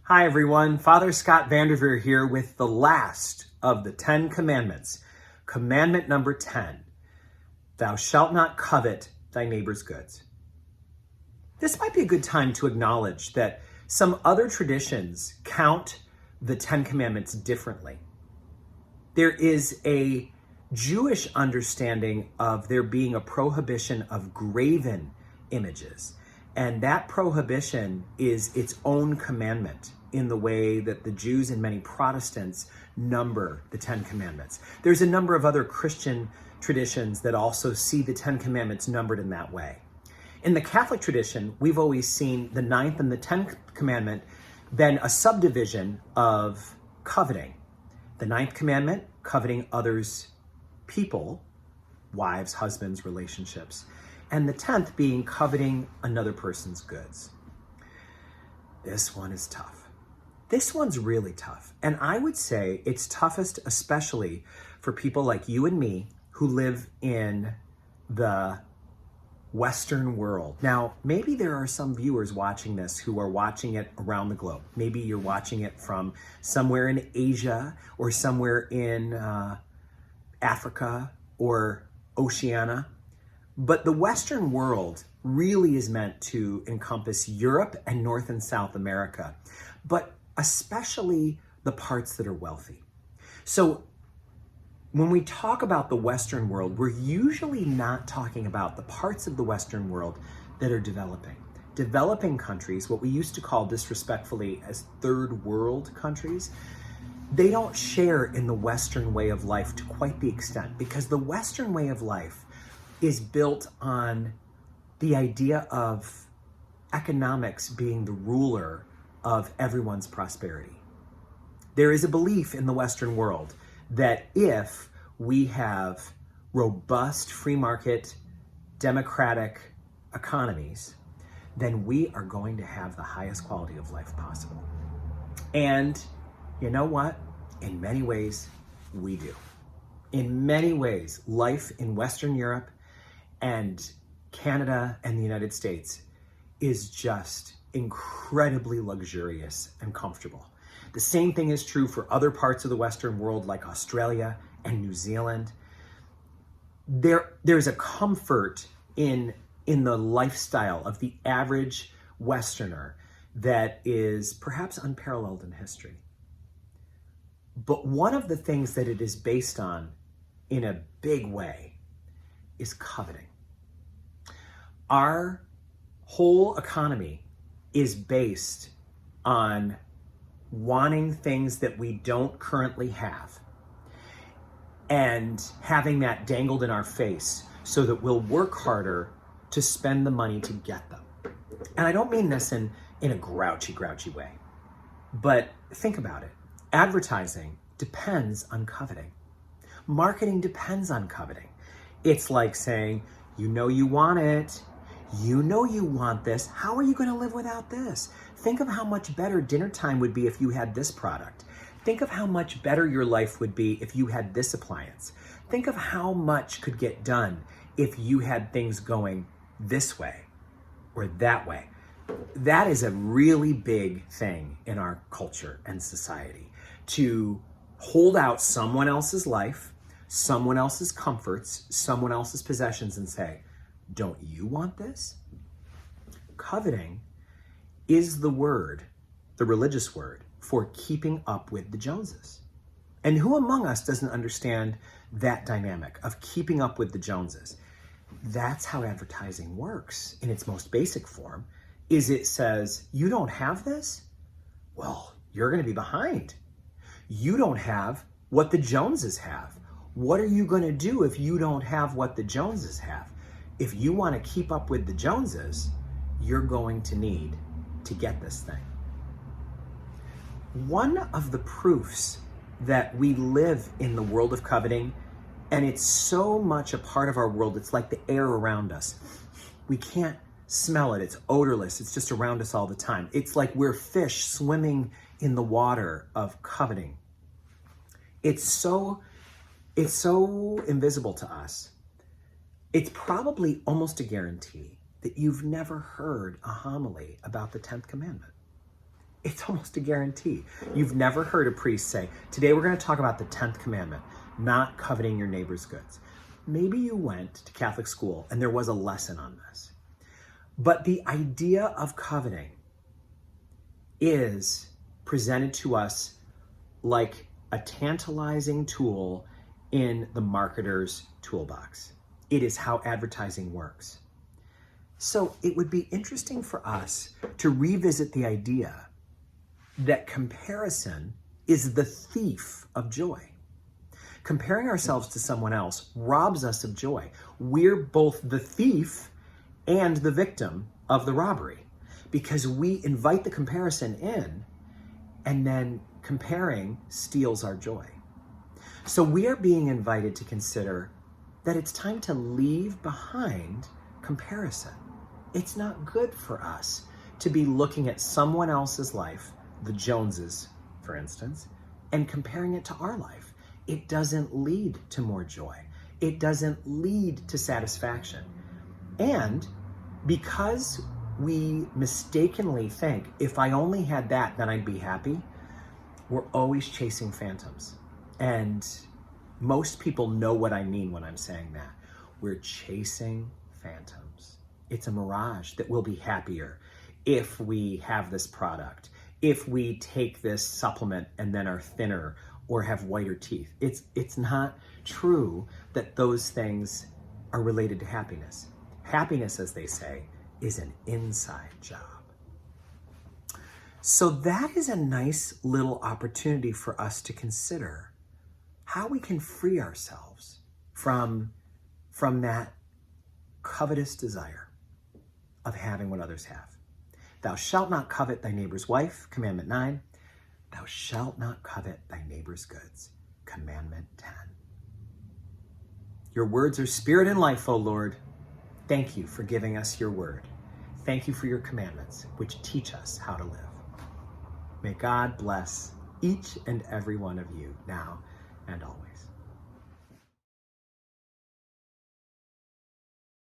Hi everyone, Father Scott Vanderveer here with the last of the 10 commandments. Commandment number 10, thou shalt not covet thy neighbor's goods. This might be a good time to acknowledge that some other traditions count the 10 commandments differently. There is a Jewish understanding of there being a prohibition of graven images. And that prohibition is its own commandment in the way that the Jews and many Protestants number the 10 commandments. There's a number of other Christian traditions that also see the 10 commandments numbered in that way. In the Catholic tradition, we've always seen the 9th and the 10th commandment, then a subdivision of coveting. The 9th commandment, coveting others' people, wives, husbands, relationships. And the 10th being coveting another person's goods. This one is tough. This one's really tough. And I would say it's toughest especially for people like you and me who live in the Western world. Now, maybe there are some viewers watching this who are watching it around the globe. Maybe you're watching it from somewhere in Asia or somewhere in Africa or Oceania. But the Western world really is meant to encompass Europe and North and South America, but especially the parts that are wealthy. So when we talk about the Western world, we're usually not talking about the parts of the Western world that are developing. Developing countries, what we used to call disrespectfully as third world countries, they don't share in the Western way of life to quite the extent, because the Western way of life is built on the idea of economics being the ruler of everyone's prosperity. There is a belief in the Western world that if we have robust free market, democratic economies, then we are going to have the highest quality of life possible. And you know what? In many ways, we do. In many ways, life in Western Europe and Canada and the United States is just incredibly luxurious and comfortable. The same thing is true for other parts of the Western world like Australia and New Zealand. There's a comfort in the lifestyle of the average Westerner that is perhaps unparalleled in history. But one of the things that it is based on in a big way is coveting. Our whole economy is based on wanting things that we don't currently have and having that dangled in our face so that we'll work harder to spend the money to get them. And I don't mean this in a grouchy way, but think about it. Advertising depends on coveting. Marketing depends on coveting. It's like saying, you know you want it. You know you want this. How are you going to live without this? Think of how much better dinner time would be if you had this product. Think of how much better your life would be if you had this appliance. Think of how much could get done if you had things going this way or that way. That is a really big thing in our culture and society, to hold out someone else's life, someone else's comforts, someone else's possessions and say, don't you want this? Coveting is the word, the religious word, for keeping up with the Joneses. And who among us doesn't understand that dynamic of keeping up with the Joneses? That's how advertising works in its most basic form, is it says, you don't have this? Well, you're going to be behind. You don't have what the Joneses have. What are you going to do if you don't have what the Joneses have? If you want to keep up with the Joneses, you're going to need to get this thing. One of the proofs that we live in the world of coveting, and it's so much a part of our world, it's like the air around us. We can't smell it, it's odorless, it's just around us all the time. It's like we're fish swimming in the water of coveting. It's so invisible to us. It's probably almost a guarantee that you've never heard a homily about the 10th commandment. It's almost a guarantee. You've never heard a priest say, today we're going to talk about the 10th commandment, not coveting your neighbor's goods. Maybe you went to Catholic school and there was a lesson on this. But the idea of coveting is presented to us like a tantalizing tool in the marketer's toolbox. It is how advertising works. So it would be interesting for us to revisit the idea that comparison is the thief of joy. Comparing ourselves to someone else robs us of joy. We're both the thief and the victim of the robbery because we invite the comparison in, and then comparing steals our joy. So we are being invited to consider that it's time to leave behind comparison. It's not good for us to be looking at someone else's life, the Joneses, for instance, and comparing it to our life. It doesn't lead to more joy. It doesn't lead to satisfaction. And because we mistakenly think, if I only had that, then I'd be happy, we're always chasing phantoms. And most people know what I mean when I'm saying that. We're chasing phantoms. It's a mirage that we'll be happier if we have this product, if we take this supplement and then are thinner or have whiter teeth. It's not true that those things are related to happiness. Happiness, as they say, is an inside job. So that is a nice little opportunity for us to consider how we can free ourselves from that covetous desire of having what others have. Thou shalt not covet thy neighbor's wife, Commandment 9. Thou shalt not covet thy neighbor's goods, Commandment 10. Your words are spirit and life, O Lord. Thank you for giving us your word. Thank you for your commandments, which teach us how to live. May God bless each and every one of you now and always.